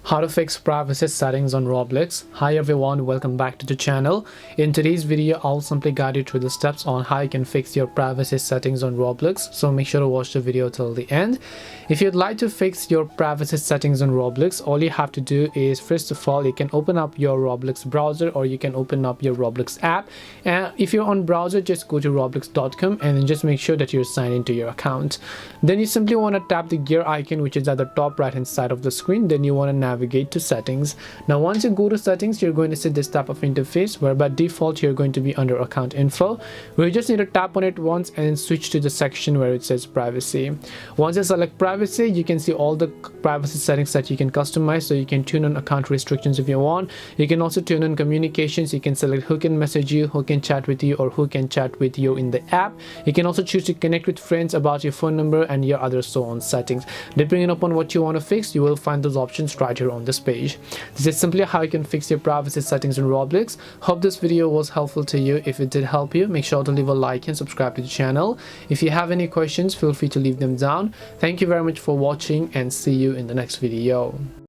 How to fix privacy settings on Roblox. Hi everyone, welcome back to the channel. In today's video, I'll simply guide you through the steps on how you can fix your privacy settings on Roblox, so make sure to watch the video till the end. If you'd like to fix your privacy settings on Roblox, all you have to do is, first of all, you can open up your Roblox browser or you can open up your Roblox app. And if you're on browser, just go to roblox.com and then just make sure that you're signed into your account. Then you simply want to tap the gear icon, which is at the top right hand side of the screen. Then you want to navigate to settings. Now once you go to settings, you're going to see this type of interface where by default you're going to be under account info, where you just need to tap on it once and then switch to the section where it says privacy. Once you select privacy, you can see all the privacy settings that you can customize. So you can turn on account restrictions if you want. You can also turn on communications. You can select who can message you, who can chat with you, or who can chat with you in the app. You can also choose to connect with friends, about your phone number, and your other so on settings. Depending upon what you want to fix, you will find those options right here on this page. This is simply how you can fix your privacy settings in Roblox. Hope this video was helpful to you. If it did help you, make sure to leave a like and subscribe to the channel. If you have any questions, feel free to leave them down. Thank you very much for watching and see you in the next video.